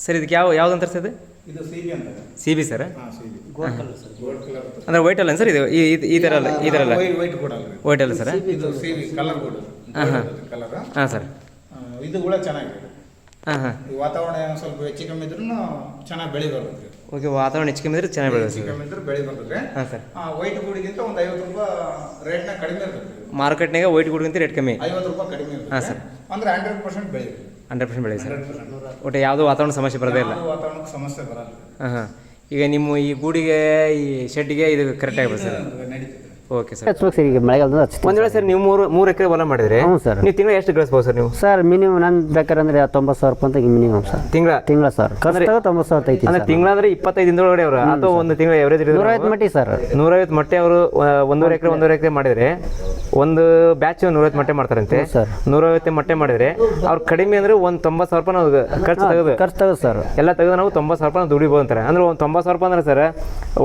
Sir ಇದಕ್ಕೆ ಯಾವ್ದು ಅಂತಾರೆ ಸರ್ ಇದು ಸಿಬಿ ಅಂತ. CB sir? ಹಾಂ, CB gold colour sir. Gold colour ಅಂದರೆ ವೈಟ್ ಅಲ್ಲ ಸರ್ ಇದು? ಈ ಥರ ಅಲ್ಲ, ಈ ಥರ ಅಲ್ಲ, ವೈಟ್ ಕೂಡ ಅಲ್ಲ, ವೈಟ್ ಅಲ್ಲ ಸರ್? ಇದು ಸಿಬಿ ಕಲರ್ ಗೋಲ್ಡ್. ಕಲರ್. ಹಾಂ ಸರ್. ಇದು ಕೂಡ ಚೆನ್ನಾಗಿದೆ. ಹಾಂ. ಈ ವಾತಾವರಣ ಸ್ವಲ್ಪ ಹೆಚ್ಚು ಕಮ್ಮಿ ಇದ್ರೂ ಚೆನ್ನಾಗಿ ಬೆಳೆ ಬರ್ತದೆ. ಓಕೆ, ವಾತಾವರಣ ಹೆಚ್ಚು ಕಮ್ಮಿ ಇದ್ರೆ ಚೆನ್ನಾಗಿ ಬೆಳೆಯೋದು. ಹೆಚ್ಚು ಕಮ್ಮಿ ಇದ್ರೆ ಬೆಳೆ ಬರ್ತದೆ. ಹಾಂ ಸರ್. ವೈಟ್ ಗೂಡಿಗಿಂತ ಒಂದು 50 ರೂಪಾಯಿ ರೇಟ್ನ ಕಡಿಮೆ ಇರ್ತದೆ. ಮಾರ್ಕೆಟ್ನಾಗ ವೈಟ್ ಗೂಡ್ಗಿಂತ ರೇಟ್ ಕಮ್ಮಿ, 50 ರೂಪಾಯಿ ಕಡಿಮೆ ಇರ್ತದೆ. ಹಾಂ ಸರ್. ಅಂದ್ರೆ 100% ಬೆಳೆಯುತ್ತೆ. 100% ಬೆಳೆ ಸರ್. ಒಟ್ಟು ಯಾವುದೋ ವಾತಾವರಣ ಸಮಸ್ಯೆ ಬರೋದೇ ಇಲ್ಲ. ವಾತಾವರಣಕ್ಕೆ ಸಮಸ್ಯೆ ಬರಲ್ಲ. ಹಾಂ. ಈಗ ನಿಮ್ಮ ಈ ಗೂಡಿಗೆ, ಈ ಶೆಡ್ಗೆ ಇದು ಕರೆಕ್ಟ್ ಆಗಿಬಿಡುತ್ತೆ ಸರ್? ನಡೀತದೆ. Okay sir. ಸರ್ ಈಗ ಮಳೆಗಾಲದ ಒಂದು ವೇಳೆ ಸರ್ ನೀವು 3 ಎಕರೆ ಹೊಲ ಮಾಡಿದ್ರೆ ನೀವು ತಿಂಗಳ ಎಷ್ಟು ಗಳಿಸ್ಬೋದು ಸರ್ ನೀವು? ಸರ್ ಮಿನಿಮಮ್ ನಾನು ಬೇಕಾದ್ರೆ 90,000 ರೂಪಾಯಿ ಅಂತ ಮಿನಿಮಮ್ ಸರ್. ತಿಂಗಳ ಸರ್ ಖರ್ಚು 90,000 ಐತಿ. ಅಂದ್ರೆ ತಿಂಗಳ ಅಂದ್ರೆ 25 ದಿನದೊಳಗಡೆ ಅವರು ಅಥವಾ ಒಂದು ತಿಂಗಳ ಎವರೇಜ್ 150 ಮಟ್ಟಿ ಸರ್. 150 ಮಟ್ಟೆ ಅವರು 1.5 ಎಕರೆ ಮಾಡಿದ್ರೆ ಒಂದು ಬ್ಯಾಚ್ 150 ಮಟ್ಟೆ ಮಾಡ್ತಾರಂತೆ ಸರ್. 150 ಮಟ್ಟೆ ಮಾಡಿದ್ರೆ ಅವ್ರು ಕಡಿಮೆ ಅಂದ್ರೆ ಒಂದು 90,000 ರೂಪಾಯಿ ನಾವು ಖರ್ಚು ತೆಗೆದು ಸರ್ ಎಲ್ಲ ತೆಗೆದು ನಾವು 90,000 ರೂಪಾಯಿ ದುಡಿಬೋದು ಅಂತಾರೆ. ಅಂದ್ರೆ ಒಂದು 90,000 ರೂಪಾಯಿ ಅಂದ್ರೆ ಸರ್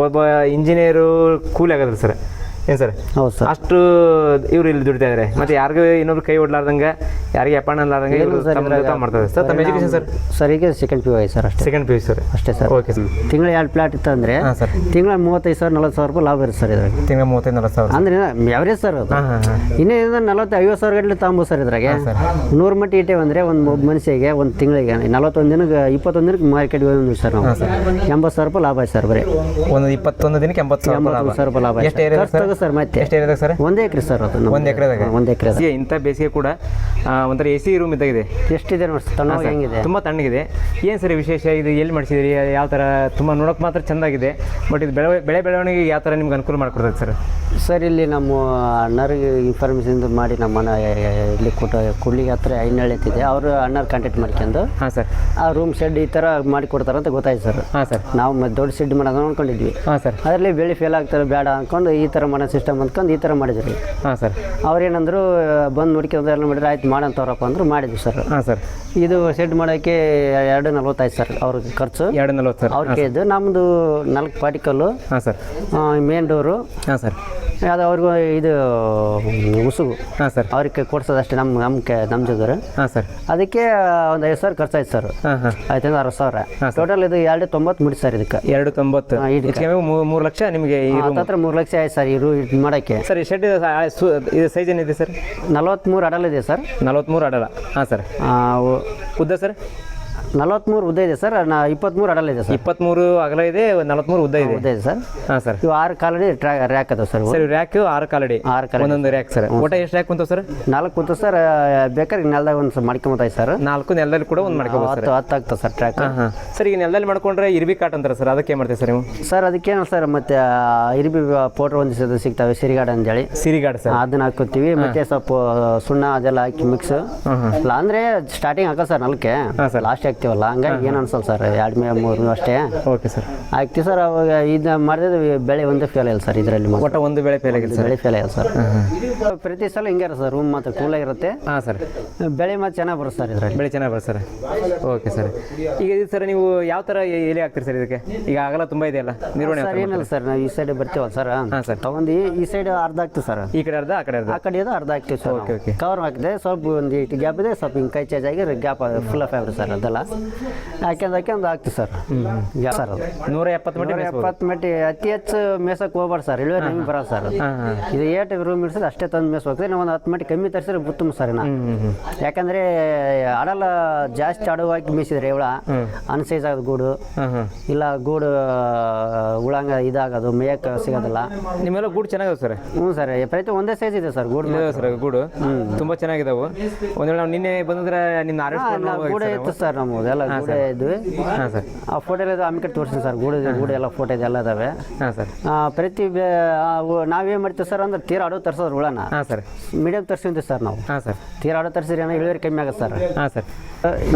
ಒಬ್ಬ ಇಂಜಿನಿಯರು ಕೂಲಿ ಆಗೋದಿಲ್ಲ ಸರ್. ಏನು ಸರ್? ಹೌದು ಸರ್. ಅಷ್ಟು ಇವ್ರು ಇಲ್ಲಿ ದುಡಿತಾ ಇದ್ದಾರೆ. ಮತ್ತೆ ಯಾರಿಗೂ ಇನ್ನೊಬ್ರು ಕೈ ಹೊಡ್ಲಾರ್ದಂಗೆ, ಯಾರಿಗೆ ಅಪಾಣ ಅನ್ಲಾರ್ದಂಗೆ ಮಾಡ್ತಾರೆ ಸರ್. ತಮ್ಮ ಎಜುಕೇಶನ್ ಸರ್? ಸರ್ ಈಗ ಸೆಕೆಂಡ್ PU ಸರ್. ಅಷ್ಟೇ. Second PU sir? ಅಷ್ಟೇ ಸರ್. Okay sir. ತಿಂಗಳ 2 ಪ್ಲಾಟ್ ಇತ್ತು ಅಂದರೆ ತಿಂಗಳ 35,000 40,000 ರೂಪಾಯಿ ಲಾಭ ಇರುತ್ತೆ ಸರ್ ಇದ್ರಾಗ. ತಿಂಗಳ 35,000 40,000 ಅಂದ್ರೆ ಯಾವ್ರೇಜ್ ಸರ್ ಅದು. ಇನ್ನೇ 40-50,000 ಗಂಟೆ ತಗೊಂಬೋದು ಸರ್ ಇದ್ರಾಗೆ. 100 ಮಟ್ಟಿ ಇಟ್ಟೇವೆ ಅಂದರೆ ಒಂದು ಮನುಷ್ಯಗೆ ಒಂದು ತಿಂಗಳಿಗೆ 41 ದಿನಕ್ಕೆ 21 ದಿನಕ್ಕೆ ಮಾರ್ಕೆಟ್ಗೆ ಹೋಗಿ ಸರ್ ನಾವು 80,000 ರೂಪಾಯಿ ಲಾಭ ಆಯ್ತು ಸರ್. ಬರೀ ಒಂದು 21 ದಿನಕ್ಕೆ 80,000 ರೂಪಾಯಿ ಲಾಭ. ಎಷ್ಟು ಏರಿಯಾ ಸರ್? ಮತ್ತೆ ಎಷ್ಟು ಏರಿಯಾದಾಗ ಸರ್? 1 ಎಕರೆ ಸರ್. ಅದು 1 ಎಕರೆದಾಗ? 1 ಎಕರೆ. ಇಂಥ ಬೇಸಿಗೆ ಕೂಡ ಒಂಥರ AC ರೂಮ್ ಇದ್ದಾಗಿದೆ. ಎಷ್ಟಿದೆ ನೋಡಿ ತಣ್ಣ, ಹೆಂಗಿದೆ? ತುಂಬ ತಣ್ಣಗಿದೆ. ಏನು ಸರಿ ವಿಶೇಷ ಇದು? ಎಲ್ಲಿ ಮಾಡಿಸಿದ್ರಿ? ಯಾವ ಥರ? ತುಂಬ ನೋಡೋಕೆ ಮಾತ್ರ ಚೆಂದಾಗಿದೆ, ಬಟ್ ಇದು ಬೆಳವಣಿಗೆ ಯಾವ ಥರ ನಿಮ್ಗೆ ಅನುಕೂಲ ಮಾಡಿಕೊಡ್ತದೆ ಸರ್? ಸರ್ ಇಲ್ಲಿ ನಮ್ಮ ಅಣ್ಣರಿಗೆ ಇನ್ಫಾರ್ಮೇಷನ್ ಮಾಡಿ ನಮ್ಮ ಮನೆ ಇಲ್ಲಿ ಕುಳ್ಳಿಗೆ ಹತ್ರ ಐನಹಳ್ಳಿ ಐತಿದೆ, ಅವರು ಅಣ್ಣರು ಕಾಂಟ್ಯಾಕ್ಟ್ ಮಾಡ್ಕೊಂಡು ಹಾಂ ಸರ್ ಆ ರೂಮ್ ಶೆಡ್ ಈ ಥರ ಮಾಡಿಕೊಡ್ತಾರೆ ಅಂತ ಗೊತ್ತಾಯ್ತು ಸರ್. ಹಾಂ ಸರ್. ನಾವು ದೊಡ್ಡ ಶೆಡ್ ಮಾಡೋದು ಅಂದ್ಕೊಂಡಿದ್ವಿ. ಹಾಂ ಸರ್. ಅದರಲ್ಲಿ ಬೆಳೆ ಫೇಲ್ ಆಗ್ತಾರೆ ಬೇಡ ಅಂದ್ಕೊಂಡು ಈ ಥರ ಮಾಡೋ ಸಿಸ್ಟಮ್ ಅಂದ್ಕೊಂಡು ಈ ಥರ ಮಾಡಿದ್ರಿ. ಹಾಂ ಸರ್. ಅವ್ರೇನಂದ್ರು ಬಂದು ನೋಡ್ಕೊಂಡು ಎಲ್ಲ ಮಾಡಿದ್ರೆ ಆಯ್ತು ಮಾಡೋಂಥವ್ರಪ್ಪ ಅಂದರು ಮಾಡಿದ್ವಿ ಸರ್. ಹಾಂ ಸರ್. ಇದು ಶೆಡ್ ಮಾಡೋಕ್ಕೆ 240 ಸರ್ ಅವ್ರಿಗೆ ಖರ್ಚು. 240 ಸರ್ ಅವ್ರಿಗೆ ಇದು ನಮ್ಮದು 4 ಪಾರ್ಟಿಕಲ್ಲು. ಹಾಂ ಸರ್. Main door. ಹಾಂ ಸರ್. ಅದು ಅವ್ರಿಗೂ ಇದು ಉಸುಗು. ಹಾಂ ಸರ್. ಅವ್ರಿಗೆ ಕೊಡ್ಸೋದಷ್ಟೇ ನಮ್ಮ ಜೊತೆ. ಹಾಂ ಸರ್. ಅದಕ್ಕೆ ಒಂದು 5,000 ಖರ್ಚಾಯ್ತು ಸರ್. ಹಾಂ ಹಾಂ. ಆಯ್ತು 60,000 ಟೋಟಲ್. ಇದು 290 ಮುಡಿ ಸರ್ ಇದಕ್ಕೆ. 290 3 ಲಕ್ಷ ನಿಮಗೆ? ಹತ್ರ 3 ಲಕ್ಷ ಆಯ್ತು ಸರ್ ಇದು ಮಾಡೋಕ್ಕೆ. ಸರ್ ಈ ಶೆಡ್ ಇದು ಸೈಜ್ ಏನಿದೆ ಸರ್? 43 ಅಡಲ್ ಇದೆ ಸರ್. 43 ಅಡಲ. ಹಾಂ ಸರ್. ಉದ್ದ ಸರ್? 43 ಉದ್ದ ಇದೆ ಸರ್. 23 ಅಡಲ್ ಇದೆ ಸರ್. 23 ಅಗಲ ಇದೆ, 43 ಉದ್ದ ಇದೆ ಸರ್. ಹಾಂ ಸರ್. ಇವು 6 ಕಾಲಡಿ ರ್ಯಾಕ್ ಅದಾವೆ ಸರ್. ಸರ್ ರ್ಯಾಕ್ 6 ಕಾಲಡಿ? 6 ಕಾಲಡಿ ಒಂದೊಂದು ರ್ಯಾಕ್ ಸರ್. ಒಟ್ಟ ಎಷ್ಟು ರ್ಯಾಕ್ ಕುಂತಾವೆ ಸರ್? 4 ಕುಂತು ಸರ್. ಬೇಕಾದ್ರೆ ನೆಲದಾಗ ಒಂದು ಮಾಡ್ಕೊಂಬತ್ತಾಯ್ತು ಸರ್. 4 ನೆಲದಲ್ಲಿ ಕೂಡ ಒಂದು ಮಾಡ್ಕೋಬೋದು ಸರ್. 10 ಆಗ್ತದೆ ಸರ್ ಟ್ರ್ಯಾಕ್. ಹಾಂ ಸರ್. ಈಗ ನೆಲದಲ್ಲಿ ಮಾಡ್ಕೊಂಡ್ರೆ ಇರ್ಬಿ ಕಾಟ್ ಅಂತಾರೆ ಸರ್, ಅದಕ್ಕೆ ಏನು ಮಾಡ್ತೀವಿ ಸರ್ ನೀವು? ಸರ್ ಅದಕ್ಕೇನು ಸರ್ ಮತ್ತೆ ಇರ್ಬಿ ಪೌಡ್ರ್ ಒಂದು ಸಿಗ್ತವೆ, ಸಿರಿಗಾಡ ಅಂತೇಳಿ. ಸಿರಿಗಾಡ ಸರ್, ಅದನ್ನ ಹಾಕೋತೀವಿ. ಮತ್ತೆ ಸ್ವಲ್ಪ ಸುಣ್ಣ ಅದೆಲ್ಲ ಹಾಕಿ ಮಿಕ್ಸ್. ಇಲ್ಲ ಅಂದರೆ ಸ್ಟಾರ್ಟಿಂಗ್ ಹಾಕೋ ಸರ್ ನಲ್ಕೆ, ಲಾಸ್ಟ್ ಹಾಕ್ತೀವಲ್ಲ ಹಂಗಾಗಿ ಏನು ಅನ್ಸಲ್ಲ ಸರ್. 2-3 ಅಷ್ಟೇ. Okay sir. ಹಾಕ್ತೀವಿ ಸರ್. ಅವಾಗ ಇದನ್ನ ಮಾಡಿದ್ರೆ ಬೆಳೆ ಒಂದೇ ಫೇಲ್ ಇಲ್ಲ ಸರ್ ಇದರಲ್ಲಿ. ಒಟ್ಟು ಒಂದು ಬೆಳೆ ಫೇಲ್ ಆಗಿಲ್ಲ ಸರ್? ಬೆಳೆ ಫೇಲ್ ಆಗಿಲ್ಲ ಸರ್. ಪ್ರತಿ ಸಲ ಹಿಂಗೆ ಇರುತ್ತೆ ಸರ್. ರೂಮ್ ಮಾತ್ರ ಕೂಲಾಗಿರುತ್ತೆ. ಹಾಂ ಸರ್. ಬೆಳೆ ಮಾತ್ರ ಚೆನ್ನಾಗಿ ಬರುತ್ತೆ ಸರ್ ಇದರಲ್ಲಿ. ಬೆಳೆ ಚೆನ್ನಾಗಿ ಬರುತ್ತೆ ಸರ್. Okay sir. ಈಗ ಇದು ಸರ್ ನೀವು ಯಾವ ಥರ ಎಲೆ ಹಾಕ್ತೀರಿ ಸರ್ ಇದಕ್ಕೆ? ಈಗ ಆಗಲ್ಲ ತುಂಬ ಇದೆಯಲ್ಲ ನಿರ್ವಹಣೆ? ಸರ್ ಏನಿಲ್ಲ ಸರ್, ನಾವು ಈ ಸೈಡ್ ಬರ್ತೀವಲ್ಲ ಸರ್. ಹಾಂ ಸರ್. ತಗೊಂಡು ಈ ಸೈಡ್ ಅರ್ಧ ಹಾಕ್ತೀವಿ ಸರ್. ಈ ಕಡೆ ಅರ್ಧ, ಆ ಕಡೆ ಅರ್ಧ? ಆ ಕಡೆ ಅರ್ಧ ಹಾಕ್ತೀವಿ ಸರ್. Okay okay. ಕವರ್ ಹಾಕಿದೆ ಸ್ವಲ್ಪ ಒಂದು ಇಟ್ಟು ಗ್ಯಾಪ್ ಇದೆ, ಸ್ವಲ್ಪ ಹಿಂಗೆ ಕೈ ಚೇಂಜ್ ಆಗಿ ಗ್ಯಾಪ್ ಫುಲ್ ಆಫ್ ಆಗ್ಬಿಡುತ್ತೆ ಸರ್. ಅದೆಲ್ಲ ಹಾಕ್ಯಂದು ಹಾಕ್ತೀವಿ ಸರ್. ಸರ್ ಅದು 170 ಮಟ್ಟಿ ಅತಿ ಹೆಚ್ಚು ಮೇಸಕ್ಕೆ ಹೋಗ್ಬಾರ್ದು ಸರ್. ಇಳುವರಿ ನಮಗೆ ಬರಲ್ಲ ಸರ್. ಇದು ಏಟು ರೂಮ್ ಇಡ್ಸೋದು ಅಷ್ಟೇ ತಂದು ಮೇಸೋಗ್ತದೆ. ನಾವು ಒಂದು 10 ಮಟ್ಟಿ ಕಮ್ಮಿ ತರಿಸಿದ್ರೆ ಬುತ್ತಮ ಸರ್. ಯಾಕಂದರೆ ಆಡಲ್ಲ ಜಾಸ್ತಿ ಅಡವು ಹಾಕಿ ಮೇಯಿಸಿದ್ರೆ ಇವಳ ಅನ್ಸೈಜ್ ಆಗೋದು ಗೂಡು, ಇಲ್ಲ ಗೂಡು ಉಳಂಗ ಇದಾಗೋದು, ಮೇಯಕ್ಕೆ ಸಿಗೋದಿಲ್ಲ. ನಿಮ್ಮೆಲ್ಲ ಗೂಡು ಚೆನ್ನಾಗಿದೆ ಸರ್? ಹ್ಞೂ ಸರ್. ಪ್ರತಿ ಒಂದೇ ಸೈಜ್ ಇದೆ ಸರ್ ಗೂಡು ಸರ್. ಗೂಡು ತುಂಬ ಚೆನ್ನಾಗಿದ್ದಾವೆ. ಒಂದು ವೇಳೆ ನಾವು ನಿನ್ನೆ ಬಂದಿದ್ರೆ ನಿಮ್ಮ ಗೂಡೆ ಇತ್ತು ಸರ್. ನಮ್ಮದು ಎಲ್ಲ ಗೂಡೆ ಇದ್ವಿ. ಹಾಂ ಸರ್. ಆ ಫೋಟೋ ಎಲ್ಲ ಆಮೇಲೆ ತೋರಿಸ್ತೀನಿ ಸರ್. ಗೂಡು ಎಲ್ಲ ಫೋಟೋ ಇದೆ, ಎಲ್ಲ ಇದಾವೆ. ಹಾಂ ಸರ್. ಪ್ರತಿ ನಾವೇನು ಮಾಡ್ತೀವಿ ಸರ್ ಅಂದ್ರೆ ತೀರಾ ಆಡೋ ತರಿಸೋದು ಉಳನ. ಹಾಂ ಸರ್. ಮೀಡಿಯಮ್ ತರಿಸಿದ್ವಿ ಸರ್ ನಾವು. ಹಾಂ ಸರ್. ತೀರಾ ಆಡೋ ತರಿಸಿದ್ರೆ ಏನೋ ಇಳುವರಿ ಕಮ್ಮಿ ಆಗುತ್ತೆ ಸರ್. ಹಾಂ ಸರ್.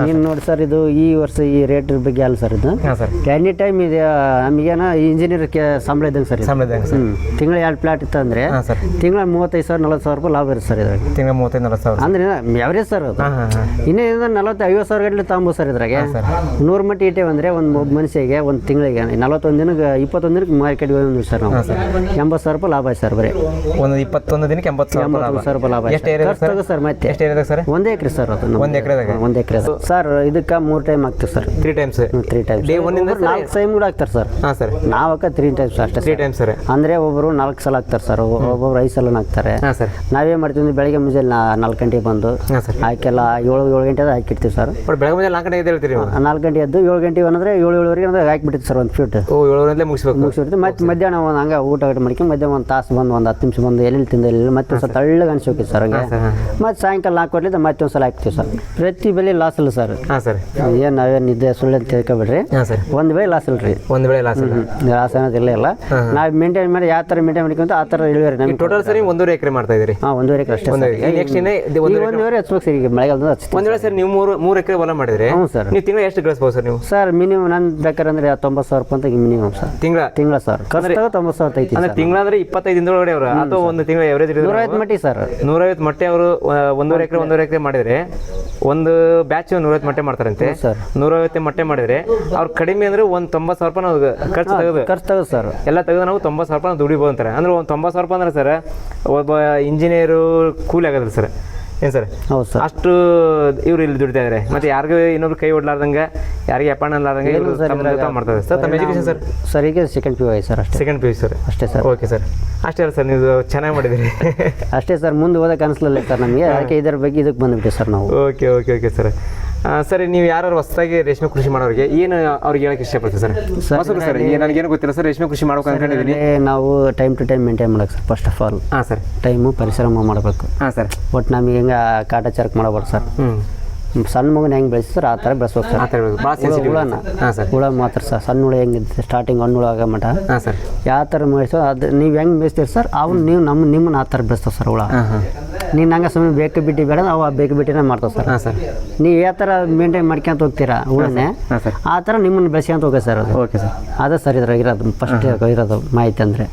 ನೀನು ನೋಡಿ ಸರ್, ಇದು ಈ ವರ್ಷ ಈ ರೇಟ್ ಬಗ್ಗೆ ಅಲ್ಲ ಸರ್. ಇದು ಹಾಂ ಸರ್. ಎನಿ ಟೈಮ್ ಇದೆ ನಮಗೇನ ಇಂಜಿನಿಯರ್ ಸಂಬಳ ಇದ್ದಂಗೆ ಸರ್. ತಿಂಗಳ 2 ಪ್ಲಾಟ್ ಇತ್ತು ಅಂದರೆ ತಿಂಗಳ 35,000 40,000 ರೂಪಾಯಿ ಲಾಭ ಇರುತ್ತೆ ಸರ್ ಇದ್ರಾಗ. ತಿಂಗಳ 35,000 40,000 ಅಂದ್ರೆ ಯಾವ್ರೇಜ್ ಸರ್ ಅದು. ಇನ್ನೇ 40-50,000 ಗಂಟೆ ತಗೊಂಬೋದು ಸರ್ ಸರ್ ಇದ್ರಾಗೆ 100 ಮಟ್ಟಿ ಇಟ್ಟೇವೆ ಅಂದರೆ ಒಂದು ಮನುಷ್ಯಗೆ ಒಂದು ತಿಂಗಳಿಗೆ 41 ದಿನಕ್ಕೆ 21 ದಿನಕ್ಕೆ ಮಾರ್ಕೆಟ್ಗೆ ಹೋಗಿ ಸರ್ ನಾವು 80,000 ರೂಪಾಯಿ ಲಾಭ ಆಯ್ತು ಸರ್ ಬರೀ ಒಂದು 21 ದಿನಕ್ಕೆ 80,000 ರೂಪಾಯಿ ಲಾಭ ಎಷ್ಟು ಏರಿಯಾ ಸರ್ ಮತ್ತೆ ಎಷ್ಟು ಏರಿಯಾದಾಗ ಸರ್ 1 ಎಕರೆ ಸರ್ ಅದು 1 ಎಕರೆದಾಗ 1 ಎಕರೆ ಸರ್ ಇದಕ್ಕೆ 3 ಟೈಮ್ ಆಗ್ತೀವಿ ಸರ್ 3 ಟೈಮ್ಸ್ 3 ಟೈಮ್ಸ್ ಡೇ 1 ಇಂದ 4 ಟೈಮ್ ಕೂಡ ಆಗ್ತಾರೆ ಸರ್ ಹಾಂ ಸರ್ ನಾವಕ್ಕ 3 ಟೈಮ್ಸ್ ಅಷ್ಟೇ 3 ಟೈಮ್ಸ್ ಸರ್ ಅಂದರೆ ಒಬ್ಬರು 4 ಸಲ ಆಗ್ತಾರೆ ಸರ್ ಒಬ್ಬೊಬ್ರು 5 ಸಲ ಹಾಕ್ತಾರೆ ಹಾಂ ಸರ್ ನಾವೇನು ಮಾಡ್ತೀವಿ ಬೆಳಗ್ಗೆ ಮುಂಜಾನೆ 4 ಗಂಟೆಗೆ ಬಂದು ಹಾಂ ಸರ್ ಆಕೆಲ್ಲ 7 ಗಂಟೆದ ಹಾಕಿರ್ತೀವಿ ಸರ್ ಬೆಳಗ್ಗೆ ಮುಂಜಾನೆ 4 ಗಂಟೆಗೆ ಹೇಳ್ತೀರಿ ನೀವು 4 ಗಂಟೆ ಎದ್ದು 7 ಗಂಟೆಗೆ ಅಂದರೆ 7:30 ಅಂದ್ರೆ ಹಾಕಿಬಿಡ್ತೀವಿ ಸರ್ ಒಂದು ಫೀಟ್ ಓ 7 ಮುಗಿಸ್ಬೇಕು ಮುಗಿಸಿರ್ತೀವಿ ಮತ್ತೆ ಮಧ್ಯಾಹ್ನ ಒಂದು ಹಂಗೆ ಊಟ ಮಾಡ್ಕೊಂಡು ಮಧ್ಯಾಹ್ನ ಒಂದು ತಾಸು ಬಂದು ಒಂದು 10 ನಿಮಿಷ ಬಂದು ಎಲ್ಲಿ ತಿಂದ ಎಲ್ಲಿ ಮತ್ತೆ ಒಂದು ಸ್ವಲ್ಪ ತಳ್ಳಗೆ ಅನ್ಸೋಕಿತ್ತು ಸರ್ ಹಂಗೆ ಮತ್ತೆ ಸಾಯಂಕಾಲ 4 ಗಂಟೆಲಿಂದ ಮತ್ತೆ ಒಂದು ಸಲ ಹಾಕ್ತೀವಿ ಸರ್ ಪ್ರತಿ ಬೆಲೆ ಲಾಸ್ ಇಲ್ಲ ಸರ್ ಹಾಂ ಸರ್ ಏನು ನಾವೇನು ಇದ್ದೆ ಸುಳ್ಳು ಅಂತ ತಿಳ್ಕೊಬೇಡ್ರಿ ಹಾಂ ಸರ್ ಒಂದು ಬೆಳೆ ಲಾಸ್ ಇಲ್ಲ ರೀ ಒಂದು ಬೆಳೆ ಲಾಸ್ ಲಾಸ್ ಅನ್ನೋದು ಇಲ್ಲ ನಾವು ಮೇಂಟೈನ್ ಮಾಡಿ ಯಾವ ಥರ ಮೇಂಟೈನ್ ಮಾಡ್ಕೊಂತ ಆ ಥರ ಇಳುವರಿ ನಮಗೆ ಟೋಟಲ್ ಸರಿ 1.5 ಎಕರೆ ಮಾಡ್ತಾ ಇದ್ದೀರಿ ಹಾಂ 1.5 ಎಕರೆ ಅಷ್ಟೇ ನೆಕ್ಸ್ಟ್ ಇನ್ನೇ 1.5 ಹಚ್ಬೇಕು ಸರ್ ಈಗ ಮಳೆಗಾಲದ ಒಂದು ವೇಳೆ ಸರ್ ನೀವು 3 ಎಕರೆ ಹೊಲ ಮಾಡಿದ್ರೆ ಹ್ಞೂ ಸರ್ ನೀವು ತಿಂಗಳು ಎಷ್ಟು ಗಳಿಸ್ಬೋದು ಸರ್ ನೀವು ಸರ್ ಮಿನಿಮಮ್ ನಾನು ಬೇಕಾದ್ರೆ 90,000 ರೂಪಾಯಿ ಅಂತ ಮಿನಿಮಮ್ ಸರ್ ತಿಂಗಳ ಸರ್ ಖರ್ಚು 90,000 ಐತಿ ಅಂದ್ರೆ ತಿಂಗಳಂದ್ರೆ 25 ದಿನದೊಳಗಡೆ ಅವರು ಅಥವಾ ಒಂದು ತಿಂಗಳ ಎವರೇಜ್ 150 ಮಟ್ಟಿ ಸರ್ 150 ಮಟ್ಟೆ ಅವರು 1.5 ಎಕರೆ ಮಾಡಿದ್ರೆ ಒಂದು ಬ್ಯಾಚ್ 150 ಮಟ್ಟೆ ಮಾಡ್ತಾರಂತೆ ಸರ್ 150 ಮಟ್ಟೆ ಮಾಡಿದ್ರೆ ಅವ್ರು ಕಡಿಮೆ ಅಂದ್ರೆ ಒಂದು 90,000 ರೂಪಾಯಿ ನಾವು ಖರ್ಚು ತೆಗೆದು ಸರ್ ಎಲ್ಲ ತೆಗೆದು ನಾವು 90,000 ರೂಪಾಯಿ ದುಡಿಬೋದು ಅಂತಾರೆ ಅಂದ್ರೆ ಒಂದು 90,000 ರೂಪಾಯಿ ಅಂದ್ರೆ ಸರ್ ಒಬ್ಬ ಇಂಜಿನಿಯರು ಕೂಲಿ ಆಗೋದಿಲ್ಲ ಸರ್ ಏನು ಸರ್ ಹೌದು ಸರ್ ಅಷ್ಟು ಇವ್ರು ಇಲ್ಲಿ ದುಡಿತಾ ಇದ್ದಾರೆ ಮತ್ತೆ ಯಾರಿಗೂ ಇನ್ನೊಬ್ರು ಕೈ ಹೊಡ್ಲಾರ್ದಂಗೆ ಯಾರಿಗೆ ಅಪಾಣ ಅನ್ಲಾರ್ದಂಗೆ ಮಾಡ್ತಾರೆ ಸರ್ ತಮ್ಮ ಎಜುಕೇಶನ್ ಸರ್ ಸರ್ ಈಗ ಸೆಕೆಂಡ್ ಪಿ ಯು ಸರ್ ಅಷ್ಟೇ ಸೆಕೆಂಡ್ ಪಿ ಯು ಸರ್ ಅಷ್ಟೇ ಸರ್ ಓಕೆ ಸರ್ ಅಷ್ಟೇ ಅಲ್ಲ ಸರ್ ನೀವು ಚೆನ್ನಾಗಿ ಮಾಡಿದ್ದೀರಿ ಅಷ್ಟೇ ಸರ್ ಮುಂದೆ ಓದಕ್ಕೆ ಅನಿಸ್ಲಿಲ್ಲ ಸರ್ ನಮಗೆ ಅದಕ್ಕೆ ಇದರ ಬಗ್ಗೆ ಇದಕ್ಕೆ ಬಂದುಬಿಟ್ಟೆ ಸರ್ ನಾವು ಓಕೆ ಓಕೆ ಓಕೆ ಸರ್ ಸರಿ ನೀವು ಯಾರು ಹೊಸದಾಗಿ ರೇಷ್ಮೆ ಕೃಷಿ ಮಾಡೋರಿಗೆ ಏನು ಅವ್ರಿಗೆ ಹೇಳಕ್ಕೆ ಇಷ್ಟಪಡ್ತೀವಿ ಸರ್ ಹೊಸರು ಸರ್ ನನಗೇನು ಗೊತ್ತಿಲ್ಲ ಸರ್ ರೇಷ್ಮೆ ಕೃಷಿ ಮಾಡ್ಬೇಕು ಅನ್ಕೊಂಡಿದ್ದೀನಿ ನಾವು ಟೈಮ್ ಟು ಟೈಮ್ ಮೇಂಟೈನ್ ಮಾಡೋಕೆ ಸರ್ ಫಸ್ಟ್ ಆಫ್ ಆಲ್ ಹಾಂ ಸರ್ ಟೈಮು ಪರಿಶ್ರಮ ಮಾಡಬೇಕು ಹಾಂ ಸರ್ ಒಟ್ಟು ನಮಗೆ ಹೆಂಗೆ ಕಾಟಾಚಾರಕ್ಕೆ ಮಾಡಬಾರ್ದು ಸರ್ ಸಣ್ಣ ಮಗನ ಹೆಂಗೆ ಬೆಳೆಸ್ತಾರೆ ಆ ಥರ ಬೆಳೆಸ್ಬೇಕು ಸರ್ ಹುಳನ ಹಾಂ ಸರ್ ಹುಳ ಮಾತ್ರ ಸರ್ ಸಣ್ಣ ಹುಳ ಹೆಂಗಿರುತ್ತೆ ಸ್ಟಾರ್ಟಿಂಗ್ ಹಣ್ಣು ಹುಳ ಆಗೋ ಮಟ ಹಾಂ ಸರ್ ಯಾವ ಥರ ಬೆಳೆಸೋ ಅದು ನೀವು ಹೆಂಗೆ ಬೆಳೆಸ್ತೀರಿ ಸರ್ ಅವ್ನು ನೀವು ನಿಮ್ಮನ್ನ ಆ ಥರ ಬೆಳೆಸ್ತಾವೆ ಸರ್ ಹುಳ ನೀನು ಹಂಗೆ ಸುಮ್ಮನೆ ಬೇಕು ಬಿಟ್ಟು ಬೇಡ ಅವು ಬೇಕು ಬಿಟ್ಟಿನೇ ಮಾಡ್ತಾವೆ ಸರ್ ಹಾಂ ಸರ್ ನೀವು ಯಾವ ಥರ ಮೇಂಟೈನ್ ಮಾಡ್ಕೊಂತ ಹೋಗ್ತೀರಾ ಹುಳನೇ ಆ ಥರ ನಿಮ್ಮನ್ನು ಬೆಳೆಸ್ಕೊಂತ ಹೋಗಿ ಸರ್ ಅದು ಓಕೆ ಸರ್ ಅದೇ ಸರ್ ಇದ್ರಾಗ ಇರೋದು ಫಸ್ಟ್ ಇರೋದು ಮಾಹಿತಿ ಅಂದರೆ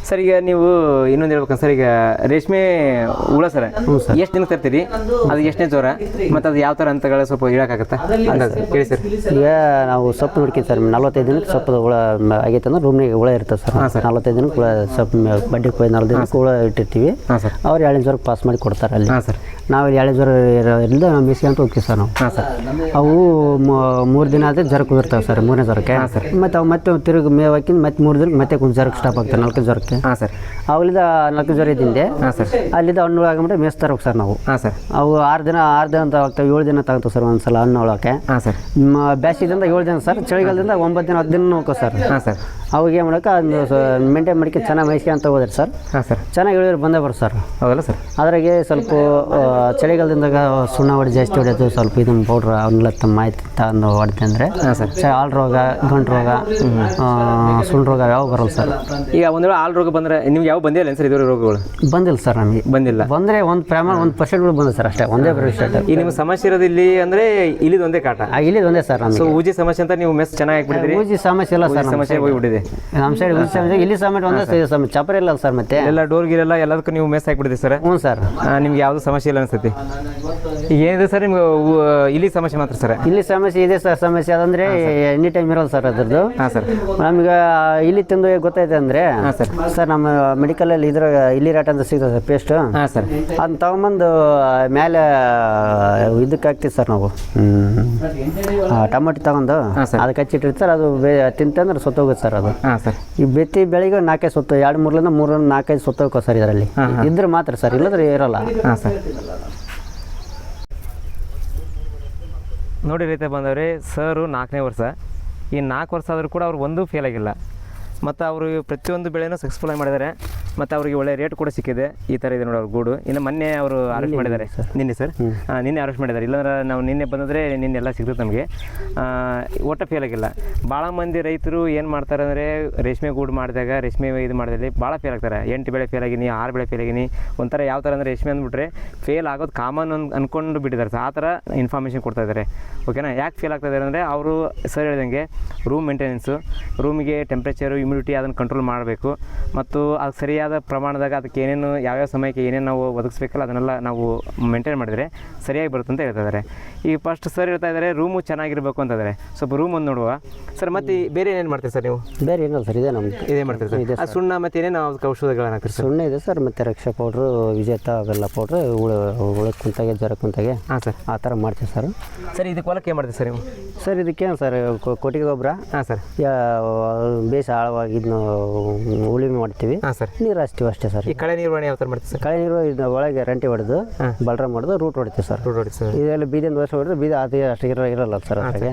ಸರ್ ಈಗ ನೀವು ಇನ್ನೊಂದು ಹೇಳ್ಬೇಕಂತ ಸರ್ ಈಗ ರೇಷ್ಮೆ ಹುಳ ಸರ್ ಎಷ್ಟು ದಿನಕ್ಕೆ ತರ್ತೀರಿ ಅದು ಎಷ್ಟನೇ ಜ್ವರ ಮತ್ತು ಅದು ಯಾವ ಥರ ಅಂತಗಳ ಸ್ವಲ್ಪ ಹೇಳೋಕ್ಕಾಗತ್ತಾ ಅಂದಾಜು ಹೇಳಿ ಸರ್ ಈಗ ನಾವು ಸೊಪ್ಪು ನೋಡ್ತೀವಿ ಸರ್ 45 ದಿನಕ್ಕೆ ಸೊಪ್ಪು ಹುಳ ಆಗೈತೆ ಅಂದ್ರೆ ರೂಮ್ನಾಗ ಹುಳ ಇರ್ತದೆ ಸರ್ 45 ದಿನಕ್ಕೆ ಹುಳ ಸೊಪ್ಪು ಬಡ್ಡಿ ಕೊಯ್ದು 4 ದಿನಕ್ಕೆ ಹುಳ ಇಟ್ಟಿರ್ತೀವಿ ಹಾಂ ಸರ್ ಅವ್ರು 2 ಜ್ವರ ಪಾಸ್ ಮಾಡಿ ಕೊಡ್ತಾರೆ ಅಲ್ಲಿ ಹಾಂ ಸರ್ ನಾವು 2 ಜ್ವರ ಇರೋದ್ರಿಂದ ನಾವು ಮಿಸ್ಕೊಂತ ಹೋಗ್ತೀವಿ ಸರ್ ನಾವು ಹಾಂ ಸರ್ ಅವು 3 ದಿನ ಆದರೆ ಜ್ವರ ಕುದಿರ್ತಾವೆ ಸರ್ 3ನೇ ಜ್ವರಕ್ಕೆ ಮತ್ತು ಅವು ಮತ್ತೆ ತಿರುಗಿ ಮೇವು ಹಾಕಿಂದ ಮತ್ತೆ 3 ದಿನಕ್ಕೆ ಮತ್ತೆ ಜ್ವರಕ್ಕೆ ಸ್ಟಾಪ್ ಆಗ್ತದೆ 4 ಜ್ವರಕ್ಕೆ ಹಾಂ ಸರ್ ಅಲ್ಲಿಂದ 4 ಜ್ವರ ಇದ್ದಿಂದೆ ಹಾಂ ಸರ್ ಅಲ್ಲಿಂದ ಹಣ್ಣು ಆಗಬಿಟ್ಟು ಮೇಯಿಸ್ತಾರೆ ಹೋಗಿ ಸರ್ ನಾವು ಹಾಂ ಸರ್ ಅವು 6 ದಿನ ಅಂತ ಆಗ್ತವೆ 7 ದಿನ ತಗೋತಾವೆ ಸರ್ ಒಂದು ಸಲ ಹಣ್ಣು ಒಳಕ್ಕೆ ಹಾಂ ಸರ್ ಬೇಸಿಗೆದಿಂದ 7 ದಿನ ಸರ್ ಚಳಿಗಾಲದಿಂದ 9 ದಿನ 10 ದಿನ ಹೋಗ್ತವೆ ಸರ್ ಹಾಂ ಸರ್ ಅವಾಗ ಏನು ಮಾಡೋಕೆ ಅದನ್ನು ಮೇಂಟೈನ್ ಮಾಡ್ಕೆ ಚೆನ್ನಾಗಿ ಮೇಯಿಸ್ಕೊಂತ ಹೋದ್ರೆ ಸರ್ ಹಾಂ ಸರ್ ಚೆನ್ನಾಗಿ ಇಳುವರಿ ಬಂದೇ ಬರುತ್ತೆ ಸರ್ ಹೌದಲ್ಲ ಸರ್ ಅದ್ರಾಗೆ ಸ್ವಲ್ಪ ಚಳಿಗಾಲದಿಂದಾಗ ಸುಣ್ಣ ಹೊಡೆ ಜಾಸ್ತಿ ಹೊಡೆಯೋದು ಸ್ವಲ್ಪ ಇದನ್ನು ಪೌಡ್ರ್ ಅವನ್ನೆಲ್ಲ ತಮ್ಮ ಮಾಹಿತಿ ತಗೊಂಡು ಹೊಡೆದೆ ಅಂದರೆ ಹಾಂ ಸರ್ ಹಾಲು ರೋಗ ಗಂಟು ರೋಗ ಸುಣ್ಣ ರೋಗ ಯಾವ ಬರಲ್ಲ ಸರ್ ಈಗ ಒಂದು ವೇಳೆ ಹಾಲು ರೋಗ ಬಂದರೆ ನಿಮ್ಗೆ ಯಾವ ಬಂದಿಲ್ಲ ಸರ್ ಇದುವರೆಗೆ ರೋಗಗಳು ಬಂದಿಲ್ಲ ಸರ್ ನಮಗೆ ಬಂದಿಲ್ಲ ಬಂದರೆ ಒಂದು ಪ್ರಮಾಣ 1% ಬಂದಿದೆ ಸರ್ ಅಷ್ಟೇ ಒಂದೇ ಪ್ರತಿಶತ ಈಗ ನಿಮ್ಮ ಸಮಸ್ಯೆ ಇರೋದು ಇಲ್ಲಿ ಅಂದರೆ ಇಲ್ಲಿದು ಒಂದೇ ಕಾಟ ಇಲ್ಲಿ ಒಂದೇ ಸರ್ ನಮಗೆ ಸೊ ಊಜಿ ಸಮಸ್ಯೆ ಅಂತ ನೀವು ಮೆಸ್ ಚೆನ್ನಾಗಿ ಹಾಕ್ಬಿಟ್ಟಿದ್ರಿ ಊಜಿ ಸಮಸ್ಯೆ ಇಲ್ಲ ಸರ್ ಸಮಸ್ಯೆ ಹೋಗಿಬಿಟ್ಟಿದೆ ನಮ್ಮ ಸೈಡ್ ಊಜಿ ಸಮಸ್ಯೆ ಇಲ್ಲಿ ಸಮಸ್ಯೆ ಒಂದೇ ಸಮಸ್ಯೆ ಚಪರ ಇಲ್ಲ ಸರ್ ಮತ್ತೆ ಎಲ್ಲ ಡೋರ್ ಗಿರೆಲ್ಲ ಎಲ್ಲದಕ್ಕೂ ನೀವು ಮೆಸ್ ಹಾಕ್ಬಿಟ್ಟಿದೆ ಸರ್ ಹ್ಞೂ ಸರ್ ನಿಮ್ಗೆ ಯಾವುದು ಸಮಸ್ಯೆ ಇಲ್ಲ ಅನ್ಸುತ್ತೆ ಈಗ ಏನಿದೆ ಸರ್ ನಿಮ್ಗೆ ಇಲ್ಲಿ ಸಮಸ್ಯೆ ಮಾತ್ರ ಸರ್ ಇಲ್ಲಿ ಸಮಸ್ಯೆ ಇದೆ ಸರ್ ಸಮಸ್ಯೆ ಅದಂದರೆ ಎನಿ ಟೈಮ್ ಇರೋಲ್ಲ ಸರ್ ಅದ್ರದ್ದು ಹಾಂ ಸರ್ ನಮ್ಗೆ ಇಲ್ಲಿ ತಿಂದು ಗೊತ್ತೈತೆ ಅಂದರೆ ಹಾಂ ಸರ್ ಸರ್ ನಮ್ಮ ಮೆಡಿಕಲಲ್ಲಿ ಇದ್ರಾಗ ಇಲ್ಲಿ ರಾಟ ಅಂತ ಸಿಗ್ತದೆ ಸರ್ ಪೇಸ್ಟು ಹಾಂ ಸರ್ ಅದನ್ನ ತೊಗೊಂಬಂದು ಮೇಲೆ ಇದಕ್ಕೆ ಹಾಕ್ತೀವಿ ಸರ್ ನಾವು ಟೊಮೆಟೊ ತಗೊಂಡು ಅದಕ್ಕೆ ಹಚ್ಚಿಟ್ಟಿರ್ತೀವಿ ಸರ್ ಅದು ತಿಂತಂದ್ರೆ ಸತ್ತೋಗುತ್ತೆ ಸರ್ ಅದು ಹಾಂ ಸರ್ ಈ ಬೆತ್ತಿ ಬೆಳಿಗ್ಗೆ 4-5 ಸೊತ್ತು 2-3 4-5 ಸೊತ್ತೋಗೋ ಸರ್ ಇದರಲ್ಲಿ ಇದ್ರೆ ಮಾತ್ರ ಸರ್ ಇಲ್ಲದ್ರೆ ಇರೋಲ್ಲ ಹಾಂ ಸರ್ ನೋಡಿ ರೈತ ಬಂದವ್ರೆ ಸರು 4ನೇ ವರ್ಷ ಈ 4 ವರ್ಷ ಆದರೂ ಕೂಡ ಅವ್ರು ಒಂದೂ ಫೇಲ್ ಆಗಿಲ್ಲ ಮತ್ತು ಅವರು ಪ್ರತಿಯೊಂದು ಬೆಳೆನೂ ಸಕ್ಸಸ್ಫುಲ್ಲಾಗಿ ಮಾಡಿದ್ದಾರೆ ಮತ್ತು ಅವರಿಗೆ ಒಳ್ಳೆ ರೇಟ್ ಕೂಡ ಸಿಕ್ಕಿದೆ ಈ ಥರ ಇದೆ ನೋಡಿ ಅವ್ರ ಗೂಡು ಇನ್ನು ಮೊನ್ನೆ ಅವರು ಅರೆಸ್ಟ್ ಮಾಡಿದ್ದಾರೆ ನಿನ್ನೆ ಸರ್ ನಿನ್ನೆ ಅರೆಸ್ಟ್ ಮಾಡಿದ್ದಾರೆ ಇಲ್ಲಾಂದ್ರೆ ನಾವು ನಿನ್ನೆ ಬಂದಿದ್ರೆ ನಿನ್ನೆ ಎಲ್ಲ ಸಿಗ್ತದೆ ನಮಗೆ ಒಟ್ಟು ಫೇಲ್ ಆಗಿಲ್ಲ ಭಾಳ ಮಂದಿ ರೈತರು ಏನು ಮಾಡ್ತಾರೆ ಅಂದರೆ ರೇಷ್ಮೆ ಗೂಡು ಮಾಡಿದಾಗ ರೇಷ್ಮೆ ಇದು ಮಾಡಿದಲ್ಲಿ ಭಾಳ ಫೇಲ್ ಆಗ್ತಾರೆ 8 ಬೆಳೆ ಫೇಲ್ ಆಗಿನಿ 6 ಬೆಳೆ ಫೇಲ್ ಆಗಿನಿ ಒಂಥರ ಯಾವ ಥರ ಅಂದರೆ ರೇಷ್ಮೆ ಅಂದ್ಬಿಟ್ರೆ ಫೇಲ್ ಆಗೋದು ಕಾಮನ್ ಅಂದ್ಕೊಂಡು ಬಿಟ್ಟಿದ್ದಾರೆ ಸರ್ ಆ ಥರ ಇನ್ಫಾರ್ಮೇಷನ್ ಕೊಡ್ತಾ ಇದ್ದಾರೆ ಓಕೆನಾ ಯಾಕೆ ಫೇಲ್ ಆಗ್ತಾ ಇದ್ದಾರೆ ಅಂದರೆ ಅವರು ಸರ್ ಹೇಳ್ದಂಗೆ ರೂಮ್ ಮೇಂಟೆನೆನ್ಸು ರೂಮಿಗೆ ಟೆಂಪ್ರೇಚರು ಹ್ಯುಮಿಡಿಟಿ ಅದನ್ನು ಕಂಟ್ರೋಲ್ ಮಾಡಬೇಕು ಮತ್ತು ಅದು ಸರಿಯಾದ ಸರಿಯಾದ ಪ್ರಮಾಣದಾಗ ಅದಕ್ಕೆ ಏನೇನು ಯಾವ್ಯಾವ ಸಮಯಕ್ಕೆ ಏನೇನು ನಾವು ಒದಗಿಸ್ಬೇಕಲ್ಲ ಅದನ್ನೆಲ್ಲ ನಾವು ಮೇಂಟೈನ್ ಮಾಡಿದರೆ ಸರಿಯಾಗಿ ಬರುತ್ತೆ ಅಂತ ಹೇಳ್ತಾ ಇದ್ದಾರೆ. ಈಗ ಫಸ್ಟ್ ಸರ್ ಹೇಳ್ತಾ ಇದ್ದಾರೆ ರೂಮು ಚೆನ್ನಾಗಿರಬೇಕು ಅಂತಂದರೆ ಸ್ವಲ್ಪ ರೂಮ್ ಒಂದು ನೋಡುವ ಸರ್. ಮತ್ತು ಬೇರೆ ಏನೇನು ಮಾಡ್ತೀರಿ ಸರ್ ನೀವು? ಬೇರೆ ಏನಿಲ್ಲ ಸರ್, ಇದೇ ನಮ್ದು ಇದೇ ಮಾಡ್ತೀರಿ ಸರ್. ಇದೆ ಆ ಸುಣ್ಣ ಮತ್ತು ಏನೇನು ಅದಕ್ಕೆ ಔಷಧಿಗಳನ್ನ ಹಾಕ್ತೀರಿ ಸರ್? ಸುಣ್ಣ ಇದೆ ಸರ್, ಮತ್ತು ರಕ್ಷಾ ಪೌಡ್ರು, ವಿಜೇತ ಅವೆಲ್ಲ ಪೌಡ್ರು ಉಳಕ್ಕೆ ಕುಂತಾಗೆ ಜ್ವರ ಕುಂತಾಗೆ ಹಾಂ ಸರ್ ಆ ಥರ ಮಾಡ್ತೀವಿ ಸರ್. ಸರ್ ಇದಕ್ಕೆ ಹೊಲಕ್ಕೆ ಏನು ಮಾಡ್ತೀವಿ ಸರ್ ನೀವು? ಸರ್ ಇದಕ್ಕೇನು ಸರ್ ಕೊಟ್ಟಿಗೆ ಗೊಬ್ಬರ ಹಾಂ ಸರ್ ಬೇಸ್ ಆಳವಾಗಿ ಇದನ್ನು ಉಳುಮೆ ಮಾಡ್ತೀವಿ, ಹಾಂ ಸರ್. ನೀರು ಹಚ್ತೀವಿ ಅಷ್ಟೇ ಸರ್. ಈ ಕಳೆ ನಿರ್ವಹಣೆ ಯಾವ ಥರ ಮಾಡ್ತೀವಿ ಸರ್? ಕಳೆ ನೀರು ಇದು ಒಳಗೆ ರಂಟಿ ಹೊಡೆದು ಬಲ್ರ ಹೊಡೆದು ರೂಟ್ ಹೊಡಿತೀವಿ ಸರ್. ರೂಟ್ ಹೊಡಿತೀವಿ ಸರ್. ಇದೆಲ್ಲ ಬೀದಿನ ವರ್ಷ ಹೊಡೆದ್ರೆ ಬೀದ ಅದು ಅಷ್ಟು ಇರಲ್ಲ ಸರ್. ಅದ್ರಾಗೆ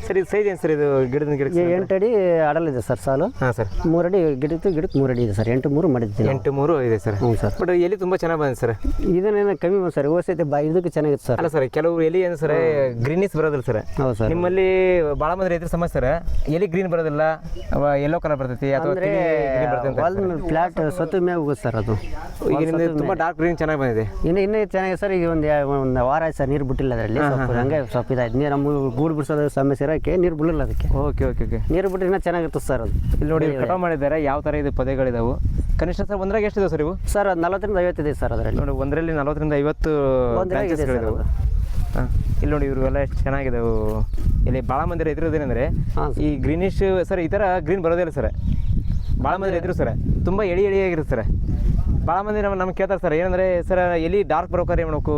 ಸರ್ ಇದು ಸೈಜ್ ಏನು ಸರ್ ಇದು ಗಿಡದ ಗಿಡಕ್ಕೆ? 8 ಅಡಿ ಅಡಲಿದೆ ಸರ್ ಸಾಲು. ಹಾಂ ಸರ್. 3 ಅಡಿ ಗಿಡಕ್ಕೆ 3 ಅಡಿ ಇದೆ ಸರ್. 8-3 ಮಾಡಿದ್ದೀನಿ. 8-3 ಇದೆ ಸರ್. ಹ್ಞೂ ಸರ್. ಬಟ್ ಎಲೆ ತುಂಬ ಚೆನ್ನಾಗಿ ಬಂದಿದೆ ಸರ್. ಇದನ್ನೇನು ಕಮ್ಮಿ ಬಂದು ಸರ್, ಓಸೈತೆ ಇದಕ್ಕೆ ಚೆನ್ನಾಗಿತ್ತು ಸರ್. ಅಲ್ಲ ಸರ್, ಕೆಲವು ಎಲೆ ಏನು ಸರ್ ಗ್ರೀನಿಸ್ ಬರೋದಿಲ್ಲ ಸರ್. ಹೌದು ಸರ್. ನಿಮ್ಮಲ್ಲಿ ಭಾಳ ಮಂದಿ ರೈತರ ಸಮಸ್ಯೆ ಸರ್, ಎಲೆ ಗ್ರೀನ್ ಬರೋದಿಲ್ಲ, ಯೆಲ್ಲೋ ಕಲರ್ ಬರ್ತೈತಿ ಅಥವಾ ಗ್ರೀನ್ ಬರ್ತೈತಿ. ಹೊಲ ಫ್ಲಾಟ್ ಸತ್ತು ಮೇಲೆ ಹೋಗುತ್ತೆ ಸರ್ ಅದು. ಈಗ ನಿಮ್ದು ತುಂಬ ಡಾರ್ಕ್ ಗ್ರೀನ್ ಚೆನ್ನಾಗಿ ಬಂದಿದೆ. ಇನ್ನೂ ಚೆನ್ನಾಗಿದೆ ಸರ್. ಈಗ ಒಂದು ವಾರ ಆಯ್ತು ಸರ್, ನೀರು ಬಿಟ್ಟಿಲ್ಲ ಅದರಲ್ಲಿ. ಸ್ವಲ್ಪ ಹಂಗೆ ಸ್ವಲ್ಪ ಇದಾಯ್ತು. ನೀರು ನಮ್ಮ ಗೂಡು ಬಿಡಿಸೋದು ಸಮಸ್ಯೆ ಇರೋಕ್ಕೆ ನೀರು ಬಿಡಲಿಲ್ಲ ಅದಕ್ಕೆ. Okay okay okay. ನೀರು ಬಿಟ್ಟರೆ ಇನ್ನೂ ಚೆನ್ನಾಗಿರ್ತದೆ ಸರ್ ಅದು. ಇಲ್ಲಿ ನೋಡಿ ಕಟಾವು ಮಾಡಿದ್ದಾರೆ, ಯಾವ ಥರ ಇದು ಪೊದೆಗಳಿದಾವೆ. ಕನಿಷ್ಠ ಸರ್ ಒಂದ್ರಾಗ ಎಷ್ಟಿದೆ ಸರ್ ಇವು? ಸರ್ ಅದು 40-50 ಇದೆ ಸರ್ ಅದರಲ್ಲಿ. ನೋಡಿ ಒಂದರಲ್ಲಿ 40-50 ಒಂದ್ರಾಗ ಇದೆ ಸರ್ ಅದು. ಹಾಂ ಇಲ್ಲಿ ನೋಡಿ ಇವರು ಎಲ್ಲ ಎಷ್ಟು ಚೆನ್ನಾಗಿದಾವೆ. ಇಲ್ಲಿ ಭಾಳ ಮಂದಿ ರೈತರು ಇದೇನೆಂದರೆ ಈ ಗ್ರೀನಿಶ್ ಸರ್, ಈ ಥರ ಗ್ರೀನ್ ಬರೋದಿಲ್ಲ ಸರ್. ಭಾಳ ಮಂದಿ ರೈತರು ಸರ್ ತುಂಬ ಎಳಿಯಾಗಿರುತ್ತೆ ಸರ್. ಭಾಳ ಮಂದಿ ನಮ್ಗೆ ಕೇಳ್ತಾರೆ ಸರ್, ಏನಂದರೆ ಸರ್ ಎಲ್ಲಿ ಡಾರ್ಕ್ ಬ್ರೋಕರ್ ಏನು ಮಾಡಬೇಕು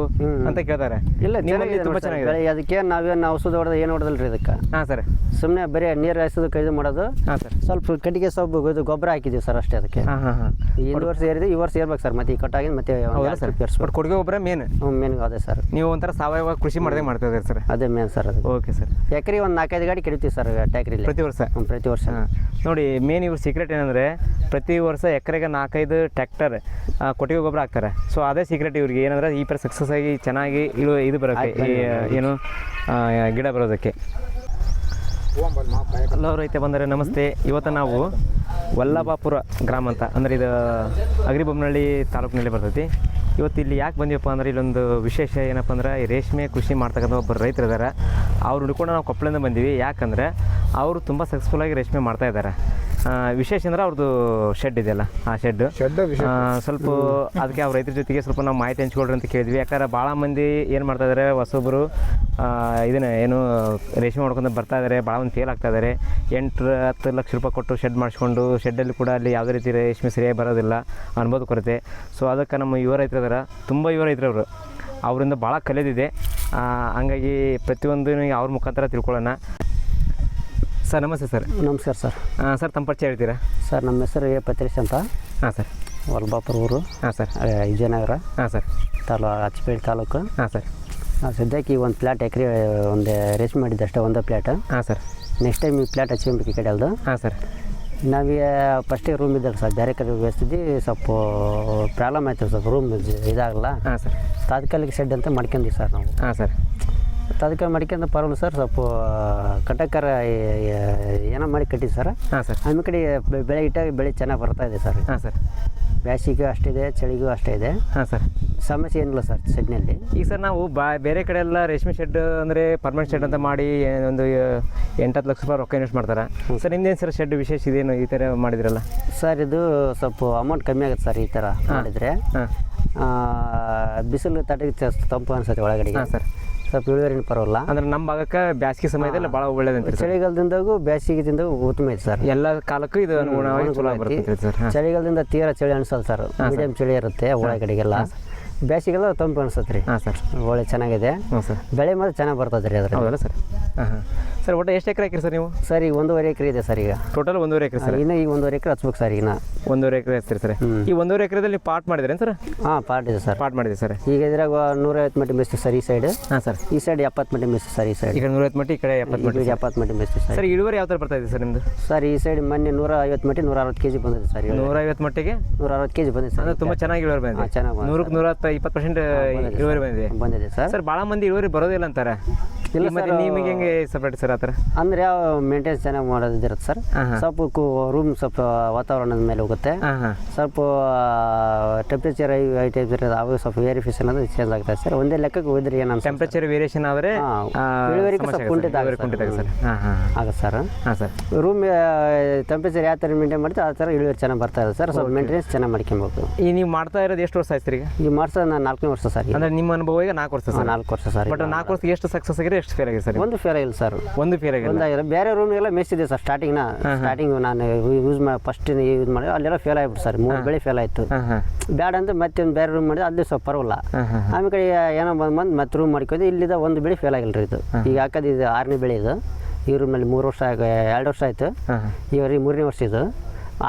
ಅಂತ ಕೇಳ್ತಾರೆ. ಇಲ್ಲ ನಿಮ್ಮಲ್ಲಿ ತುಂಬ ಚೆನ್ನಾಗಿದೆ. ಅದಕ್ಕೆ ನಾವೇನು ಔಷಧ ಹೊಡೆದು ಏನು ಹೊಡೆದಲ್ಲ ರೀ ಇದಕ್ಕೆ. ಹಾಂ ಸರ್. ಸುಮ್ಮನೆ ಬರೀ ನೀರು ಹಾಯಿಸೋದಕ್ಕೆ ಇದು ಮಾಡೋದು. ಹಾಂ ಸರ್. ಸ್ವಲ್ಪ ಕಟ್ಟಿಗೆ ಸೊಪ್ಪು ಇದು ಗೊಬ್ಬರ ಹಾಕಿದ್ದೀವಿ ಸರ್ ಅಷ್ಟೇ ಅದಕ್ಕೆ. ಹಾಂ ಹಾಂ ಹಾಂ. ಈ ವರ್ಷ ಏರಿದೆ, ಈ ವರ್ಷ ಏರ್ಬೇಕು ಸರ್. ಮತ್ತೆ ಈ ಕಟ್ಟಾಗಿ ಮತ್ತೆ ಸರ್ ಬಟ್ ಕೊಡುಗೆ ಗೊಬ್ಬರ ಮೇನ್. ಮೇನ್ ಅದೇ ಸರ್. ನೀವು ಒಂಥರ ಸಾವಯವ ಕೃಷಿ ಮಾಡದೆ ಮಾಡ್ತಾ ಇದ್ದೀರಿ ಸರ್? ಅದೇ ಮೇನ್ ಸರ್ ಅದು. Okay sir. ಎಕರೆ ಒಂದು 4-5 ಗಾಡಿ ಕೆಡ್ತೀವಿ ಸರ್ ಟ್ಯಾಕ್ರಿಲಿ ಪ್ರತಿ ವರ್ಷ? ಪ್ರತಿ ವರ್ಷ. ನೋಡಿ ಮೇನ್ ಇವ್ರ ಸೀಕ್ರೆಟ್ ಏನಂದರೆ ಪ್ರತಿ ವರ್ಷ ಎಕರೆಗೆ 4-5 ಟ್ರ್ಯಾಕ್ಟರ್ ಕೊಟ್ಟಿಗೆ ಗೊಬ್ಬರ ಹಾಕ್ತಾರೆ. ಸೊ ಅದೇ ಸೀಕ್ರೆಟ್ ಇವ್ರಿಗೆ ಏನಂದರೆ ಈ ಥರ ಸಕ್ಸಸ್ ಆಗಿ ಚೆನ್ನಾಗಿ ಇದು ಬರೋಕ್ಕೆ ಏನು ಗಿಡ ಬರೋದಕ್ಕೆ. ಹಲೋ ರೈತ ಬಂದರೆ ನಮಸ್ತೆ. ಇವತ್ತು ನಾವು ವಲ್ಲಭಾಪುರ ಗ್ರಾಮ ಅಂತ ಅಂದರೆ ಇದು ಅಗ್ರಿಬೊಮ್ಮನಹಳ್ಳಿ ತಾಲೂಕಿನಲ್ಲಿ ಬರ್ತೈತಿ. ಇವತ್ತು ಇಲ್ಲಿ ಯಾಕೆ ಬಂದೀವಪ್ಪ ಅಂದರೆ ಇಲ್ಲೊಂದು ವಿಶೇಷ ಏನಪ್ಪ ಅಂದ್ರೆ ಈ ರೇಷ್ಮೆ ಕೃಷಿ ಮಾಡ್ತಕ್ಕಂಥ ಒಬ್ಬರು ರೈತರು ಇದ್ದಾರೆ. ಅವ್ರು ಹಿಡ್ಕೊಂಡು ನಾವು ಕೊಪ್ಪಳಿಂದ ಬಂದೀವಿ. ಯಾಕಂದರೆ ಅವರು ತುಂಬ ಸಕ್ಸಸ್ಫುಲ್ಲಾಗಿ ರೇಷ್ಮೆ ಮಾಡ್ತಾ ಇದ್ದಾರೆ. ವಿಶೇಷ ಅಂದರೆ ಅವ್ರದ್ದು ಶೆಡ್ ಇದೆಯಲ್ಲ, ಆ ಶೆಡ್ ಸ್ವಲ್ಪ ಅದಕ್ಕೆ ಅವ್ರ ರೈತರ ಜೊತೆಗೆ ಸ್ವಲ್ಪ ನಾವು ಮಾಹಿತಿ ಹಂಚ್ಕೊಳ್ರಿ ಅಂತ ಕೇಳಿದ್ವಿ. ಯಾಕಂದ್ರೆ ಭಾಳ ಮಂದಿ ಏನು ಮಾಡ್ತಾ ಇದ್ದಾರೆ, ಹೊಸೊಬ್ಬರು ಇದನ್ನು ಏನು ರೇಷ್ಮೆ ಮಾಡ್ಕೊಂಡು ಬರ್ತಾ ಇದ್ದಾರೆ. ಭಾಳ ಮಂದಿ ಫೇಲ್ ಆಗ್ತಾ ಇದ್ದಾರೆ. 8-10 ಲಕ್ಷ ರೂಪಾಯಿ ಕೊಟ್ಟು ಶೆಡ್ ಮಾಡಿಸ್ಕೊಂಡು ಶೆಡ್ಡಲ್ಲಿ ಕೂಡ ಅಲ್ಲಿ ಯಾವುದೇ ರೀತಿ ರೇಷ್ಮೆ ಸರಿಯಾಗಿ ಬರೋದಿಲ್ಲ, ಅನುಭವ ಕೊರತೆ. ಸೊ ಅದಕ್ಕೆ ನಮ್ಮ ಯುವ ರೈತರು ಇದ್ದಾರೆ, ತುಂಬ ಯುವ ರೈತರವರು, ಅವರಿಂದ ಭಾಳ ಕಲಿದಿದೆ. ಹಂಗಾಗಿ ಪ್ರತಿಯೊಂದು ಅವ್ರ ಮುಖಾಂತರ ತಿಳ್ಕೊಳ್ಳೋಣ. ಸರ್ ನಮಸ್ತೆ ಸರ್. ನಮಸ್ಕಾರ ಸರ್. ಸರ್ ತಮ್ಮ ಪರಿಚಯ ಹೇಳ್ತೀರಾ? ಸರ್ ನಮ್ಮ ಹೆಸರು ಪತ್ರೇಶ್ ಅಂತ. ಹಾಂ ಸರ್. ವಲ್ಲಭಾಪುರ ಊರು. ಹಾಂ ಸರ್. ವಿಜಯನಗರ. ಹಾಂ ಸರ್. ಅಚ್ಚಪೇಟೆ ತಾಲೂಕು. ಹಾಂ ಸರ್. ಸದ್ಯಕ್ಕೆ ಒಂದು ಪ್ಲಾಟ್ ಎಕರೆ ಒಂದು ರೇಷ್ಮೆ ಮಾಡಿದ್ದೆ ಅಷ್ಟೇ, ಒಂದೇ ಪ್ಲಾಟ್. ಹಾಂ ಸರ್. ನೆಕ್ಸ್ಟ್ ಟೈಮ್ ಈ ಪ್ಲಾಟ್ ಹಚ್ಕೊಬೇಕು ಈ ಕಡೆ ಅಲ್ದು. ಹಾಂ ಸರ್. ನಾವೀಗ ಫಸ್ಟಿಗೆ ರೂಮ್ ಇದ್ದಾಗ ಸರ್ ಬೇರೆ ಕಡೆ ಬೇಯಿಸ್ತಿದ್ವಿ. ಸ್ವಲ್ಪ ಪ್ರಾಬ್ಲಮ್ ಆಯ್ತು, ಸ್ವಲ್ಪ ರೂಮ್ ಇದಾಗಲ್ಲ. ಹಾಂ ಸರ್. ತಾತ್ಕಾಲಿಕ ಶೆಡ್ ಅಂತ ಮಾಡ್ಕೊಂಡ್ವಿ ಸರ್ ನಾವು. ಹಾಂ ಸರ್. ತಾತ್ಕಾಲಿಕ ಮಾಡ್ಕೊಂಡು ಪರವಾಗಿಲ್ಲ ಸರ್. ಸ್ವಲ್ಪ ಕಟಕರ ಏನೋ ಮಾಡಿ ಕಟ್ಟಿದ್ದು ಸರ್. ಹಾಂ ಸರ್. ಆಮೇಲೆ ಕಡೆ ಬೆಳೆ ಇಟ್ಟಾಗ ಬೆಳೆ ಚೆನ್ನಾಗಿ ಬರ್ತಾ ಇದೆ ಸರ್. ಹಾಂ ಸರ್. ಬೇಸಿಗೆ ಅಷ್ಟಿದೆ, ಚಳಿಗೂ ಅಷ್ಟೇ ಇದೆ. ಹಾಂ ಸರ್. ಸಮಸ್ಯೆ ಏನಿಲ್ಲ ಸರ್ ಶೆಡ್ನಲ್ಲಿ. ಈಗ ಸರ್ ನಾವು ಬೇರೆ ಕಡೆ ಎಲ್ಲ ರೇಷ್ಮೆ ಶೆಡ್ ಅಂದರೆ ಪರ್ಮನೆಂಟ್ ಶೆಡ್ ಅಂತ ಮಾಡಿ ಒಂದು 8-10 ಲಕ್ಷ ರೂಪಾಯಿ ರೊಕ್ಕ ಇನ್ವೆಸ್ಟ್ ಮಾಡ್ತಾರೆ. ಸರ್ ನಿಮ್ದೇನು ಸರ್ ಶೆಡ್ ವಿಶೇಷ ಇದೇನು ಈ ಥರ ಮಾಡಿದ್ರಲ್ಲ? ಸರ್ ಇದು ಸ್ವಲ್ಪ ಅಮೌಂಟ್ ಕಮ್ಮಿ ಆಗುತ್ತೆ ಸರ್ ಈ ಥರ ಮಾಡಿದರೆ. ಹಾಂ. ಬಿಸಿಲು ತಟಕ್ಕೆ ತಂಪು ಅನ್ಸುತ್ತೆ ಒಳಗಡೆ. ಹಾಂ ಸರ್. ಸ್ವಲ್ಪ ಇಳುವರಿನ ಪರವಾಗಿಲ್ಲ. ಅಂದ್ರೆ ನಮ್ಮ ಭಾಗಕ್ಕೆ ಬೇಸಿಗೆ ಸಮಯದಲ್ಲಿ ಭಾಳ ಒಳ್ಳೇದಂತ. ಚಳಿಗಾಲದಿಂದಾಗೂ ಬೇಸಿಗೆದಿಂದಾಗೂ ಉತ್ತಮ ಐತೆ ಸರ್. ಎಲ್ಲ ಕಾಲಕ್ಕೂ ಇದು ಅನುಗುಣವಾಗಿ ಚಲೋ ಬರ್ತೈತೆ ಸರ್. ಚಳಿಗಾಲದಿಂದ ತೀರಾ ಚಳಿ ಅನ್ಸಲ್ಲ ಸರ್. ಮೀಡಿಯಂ ಚಳಿ ಇರುತ್ತೆ ಒಳಗಡೆಗೆಲ್ಲ. ಬೇಸಿಗೆಲ್ಲ ತಂಪು ಅನ್ಸುತ್ತೆ ರೀ. ಹಾಂ ಸರ್. ಒಳ್ಳೆ ಚೆನ್ನಾಗಿದೆ. ಹ್ಞೂ ಸರ್. ಬೆಳೆ ಮಾತ್ರ ಚೆನ್ನಾಗಿ ಬರ್ತದೆ ರೀ ಅದ್ರ. ಹೌದಲ್ಲ ಸರ್? ಹಾಂ ಹಾಂ. ಸರ್ ಒಟ್ಟು ಎಷ್ಟು ಎಕರೆ ಹಾಕಿರಿ ಸರ್ ನೀವು? ಸರ್ ಈಗ 1.5 ಎಕರೆ ಇದೆ ಸರ್. ಈಗ ಟೋಟಲ್ 1.5 ಎಕರೆ ಸರ್. ಇನ್ನು ಈಗ 1.5 ಎಕರೆ ಹಚ್ಬೇಕು ಸರ್. ಈಗ 1.5 ಎಕರೆ ಹಚ್ತೀರಿ ಸರ್. ಈ 1.5 ಎಕರೆದಲ್ಲಿ ಪಾರ್ಟ್ ಮಾಡಿದ್ರೇನು ಸರ್? ಹಾಂ ಪಾರ್ಟ್ ಇದೆ ಸರ್. ಪಾರ್ಟ್ ಮಾಡಿದೆ ಸರ್. ಈಗ ಇದ್ರಾಗ 150 ಮಟ್ಟಿ ಮೇಸ್ತು ಸರ್ ಈ ಸೈಡ್. ಹಾಂ ಸರ್. ಈ ಸೈಡ್ 70 ಮಟ್ಟಿ ಮೇಸ್ತು ಸರ್. ಈ ಸೈಡ್ ಈಗ 150 ಮಟ್ಟಿ, ಈ ಕಡೆ 70 ಮಟ್ಟಿ. 70 ಮಟ್ಟಿ ಮೇಸ್ತು ಸರ್. ಸರ್ ಇಳುವರಿ ಯಾವ ಥರ ಬರ್ತಾ ಇದೆ ಸರ್ ನಿಮ್ಮದು? ಸರ್ ಈ ಸೈಡ್ ಮೊನ್ನೆ 150 ಮಟ್ಟಿ 160 kg ಬಂದಿದೆ ಸರ್. 150 ಮಟ್ಟಿಗೆ 160 kg ಬಂದಿದೆ ಸರ್. ಅಂದರೆ ತುಂಬ ಚೆನ್ನಾಗಿ ಇಳುವರಿ ಬಂದಿದೆ. ಚೆನ್ನಾಗಿ 100ಕ್ಕೆ 120% ಇಳುವರಿ ಬಂದಿದೆ ಬಂದಿದೆ ಸರ್. ಸರ್ ಭಾಳ ಮಂದಿ ಇಳುವರಿ ಬರೋದಿಲ್ಲ ಅಂತಾರೆ. ಇಲ್ಲ ಮತ್ತೆ ನಿಮಗೆ ಹೆಂಗೆ ಸಪ್ರೇಟ್ ಸರ್ ಆ ಥರ? ಅಂದರೆ ಯಾವ ಮೇಂಟೆನ್ಸ್ ಚೆನ್ನಾಗಿ ಮಾಡೋದಿರುತ್ತೆ ಸರ್. ಸ್ವಲ್ಪ ರೂಮ್ ಸ್ವಲ್ಪ ವಾತಾವರಣದ ಮೇಲೆ ಹೋಗುತ್ತೆ. ಸ್ವಲ್ಪ ಟೆಂಪ್ರೇಚರ್ ಹೈ ಟೈಪ್ ಇರೋದು ಅವಾಗ ಸ್ವಲ್ಪ ವೇರಿಫಿಕೇಶನ್ ಅದು ಚೇಂಜ್ ಆಗ್ತದೆ ಸರ್. ಒಂದೇ ಲೆಕ್ಕಕ್ಕೆ ಹೋದ್ರೆ ಏನು ಟೆಂಪ್ರೇಚರ್ ವೇರಿಯೇಷನ್ ಆದರೆ ಇಳುವರಿಗೆ ಸ್ವಲ್ಪ ಕುಂಠಿತ ಕುಂಠಿತ ಸರ್. ಆಗುತ್ತೆ ಸರ್. ಹಾಂ ಸರ್. ರೂಮ್ ಟೆಂಪ್ರೇಚರ್ ಯಾವ ಥರ ಮೇಂಟೈನ್ ಮಾಡ್ತೀವಿ ಆ ಥರ ಇಳುವರಿ ಚೆನ್ನಾಗಿ ಬರ್ತಾ ಇದೆ ಸರ್. ಸ್ವಲ್ಪ ಮೇಂಟೆನೆನ್ಸ್ ಚೆನ್ನಾಗಿ ಮಾಡ್ಕೊಬೇಕು. ಈಗ ನೀವು ಮಾಡ್ತಾ ಇರೋದು ಎಷ್ಟು ವರ್ಷ ಆಯ್ತು ಸರ್ ಈಗ? ಈಗ ಮಾಡ್ಸೋದು ನಾನು 4ನೇ ವರ್ಷ ಸರ್. ಅಂದರೆ ನಿಮ್ಮ ಅನುಭವ ಈಗ 4 ವರ್ಷ ಸರ್? 4 ವರ್ಷ ಸರ್. ಬಟ್ 4 ವರ್ಷಕ್ಕೆ ಎಷ್ಟು ಸಕ್ಸಸ್ ಆಗಿದೆ, ಎಷ್ಟು ಫೇಲ್ ಆಗಿದೆ ಸರ್? ಒಂದು ಫೇಲ್ ಆಗಿಲ್ಲ ಸರ್. ಒಂದು ಫೇಲ್ ಆಗಿಲ್ಲ. ಒಂದಾಗಿದೆ. ಬೇರೆ ರೂಮ್ಗೆಲ್ಲ ಮೇಯಿಸಿದೆ ಸರ್ ಸ್ಟಾರ್ಟಿಂಗ್ ನಾನು ಯೂಸ್ ಫಸ್ಟ್ ಯೂಸ್ ಮಾಡಿ ಅಲ್ಲೆಲ್ಲ ಫೇಲ್ ಆಗಿಬಿಟ್ಟು ಸರ್. 3 ಬೆಳೆ ಫೇಲ್ ಆಯಿತು. ಬ್ಯಾಡ ಅಂತ ಮತ್ತೆ ಒಂದು ಬೇರೆ ರೂಮ್ ಮಾಡಿದೆ, ಅಲ್ಲಿ ಸ್ವಲ್ಪ ಪರವಲ್ಲ. ಆಮೇಲೆ ಕಡೆ ಏನೋ ಬಂದು ಮತ್ತೆ ರೂಮ್ ಮಾಡ್ಕೊಂಡು ಇಲ್ಲಿದ್ದ ಒಂದು ಬೆಳೆ ಫೇಲ್ ಆಗಿಲ್ಲ ರೀ ಇದು. ಈಗ ಹಾಕೋದು ಇದು 6ನೇ ಬೆಳೆ ಇದು. ಈ ರೂಮಲ್ಲಿ 3 ವರ್ಷ 2 ವರ್ಷ ಆಯಿತು. ಇವರಿಗೆ 3ನೇ ವರ್ಷ ಇದು.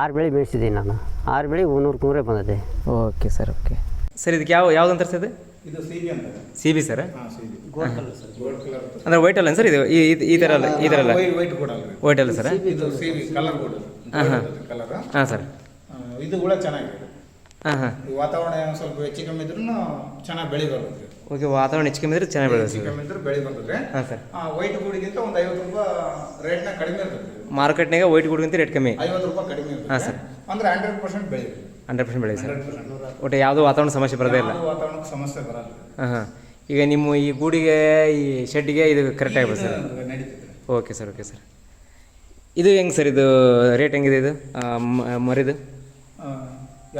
6 ಬೆಳೆ ಬೆಳೆಸಿದ್ದೀನಿ ನಾನು. 6 ಬೆಳೆ 100 ಬಂದಿದೆ. Okay sir. Okay sir. ಇದಕ್ಕೆ ಯಾವ್ದು ಅಂತಾರೆ ಸರ್? ಇದು ಸಿಬಿ ಅಂತ. CB sir? Gold colour sir. Gold colour ಅಂದರೆ ವೈಟ್ ಅಲ್ಲ ಸರ್ ಇದು? ಈ ಥರ ಅಲ್ಲ? ಈ ಥರ ಅಲ್ಲ? ವೈಟ್ ಕೂಡ ಅಲ್ಲ. ವೈಟ್ ಅಲ್ಲ ಸರ್? ಇದು ಸಿಬಿ ಕಲರ್ ಗೋಲ್ಡ್ ಕಲರ್. ಹಾಂ ಸರ್. ಇದು ಕೂಡ ಚೆನ್ನಾಗಿದೆ. ಹಾಂ. ಈ ವಾತಾವರಣ ಏನೋ ಸ್ವಲ್ಪ ಹೆಚ್ಚು ಕಮ್ಮಿ ಇದ್ರೂ ಚೆನ್ನಾಗಿ ಬೆಳೆ ಬರುತ್ತೆ. ಓಕೆ, ವಾತಾವರಣ ಹೆಚ್ಚು ಕಮ್ಮಿ ಇದ್ರೆ ಚೆನ್ನಾಗಿ ಬೆಳೆದ ಹೆಚ್ಚು ಕಮ್ಮಿ ಇದ್ರೆ ಬೆಳೆ ಬರ್ತದೆ. ಹಾಂ ಸರ್. ವೈಟ್ ಗೂಡಿಗಿಂತ ಒಂದು 50 ರೂಪಾಯಿ ರೇಟ್ನ ಕಡಿಮೆ ಇರ್ತದೆ. ಮಾರ್ಕೆಟ್ನಾಗ ವೈಟ್ ಗೂಡ್ಗಿಂತ ರೇಟ್ ಕಮ್ಮಿ 50 ರೂಪಾಯಿ ಕಡಿಮೆ ಇರ್ತದೆ. ಹಾಂ ಸರ್. ಅಂದರೆ 100% ಬೆಳೆ. 100% ಬೆಳೆ ಸರ್. ಒಟ್ಟು ಯಾವುದೂ ವಾತಾವರಣ ಸಮಸ್ಯೆ ಬರೋದೇ ಇಲ್ಲ? ವಾತಾವರಣಕ್ಕೆ ಸಮಸ್ಯೆ ಬರಲ್ಲ. ಹಾಂ. ಈಗ ನಿಮ್ಮ ಈ ಗೂಡಿಗೆ ಈ ಶೆಡ್ಡಿಗೆ ಇದು ಕರೆಕ್ಟ್ ಆಗ್ಬೋದು ಸರ್? ನಡೀತದೆ. Okay sir. Okay sir. ಇದು ಹೆಂಗೆ ಸರ್? ಇದು ರೇಟ್ ಹೆಂಗಿದೆ ಇದು ಮರಿದು?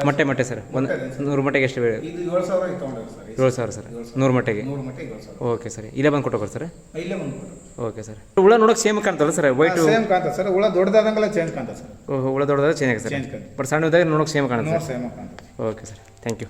ಮೊಟ್ಟೆ ಸರ್ 100 ಮೊಟ್ಟೆಗೆ ಎಷ್ಟು ಬೇಡ? ಇದು 7,000 ತೊಗೊಂಡಿದೆ ಸರ್. 7,000 ಸರ್ 100 ಮೊಟ್ಟೆಗೆ? 100 ಮೊಟ್ಟೆಗೆ 7,000. Okay sir. ಇಲ್ಲೇ ಬಂದು ಕೊಟ್ಟೋಗ್ರಿ ಸರ್? ಇಲ್ಲೇ ಬಂದು ಓಕೆ ಸರ್. ಹುಳ ನೋಡೋಕೆ ಸೇಮ್ ಕಾಣ್ತಲ್ಲ ಸರ್? ವೈಟ್ ಸೇಮ್ ಕಾಣ್ತದೆ ಸರ್. ಹುಳ ದೊಡ್ಡದಾದಂಗೆಲ್ಲ ಚೇಂಜ್ ಕಾಣ್ತದೆ ಸರ್. ಹುಳ ದೊಡ್ಡದಾಗ ಚೇಂಜ್ ಆಗಿದೆ ಸರ್. ಬಟ್ ಸಣ್ಣದಾಗ ನೋಡೋಕೆ ಸೇಮ್ ಕಾಣುತ್ತೆ. ಸೇಮ್ ಕಾಣ್ತದೆ. Okay sir. Thank you.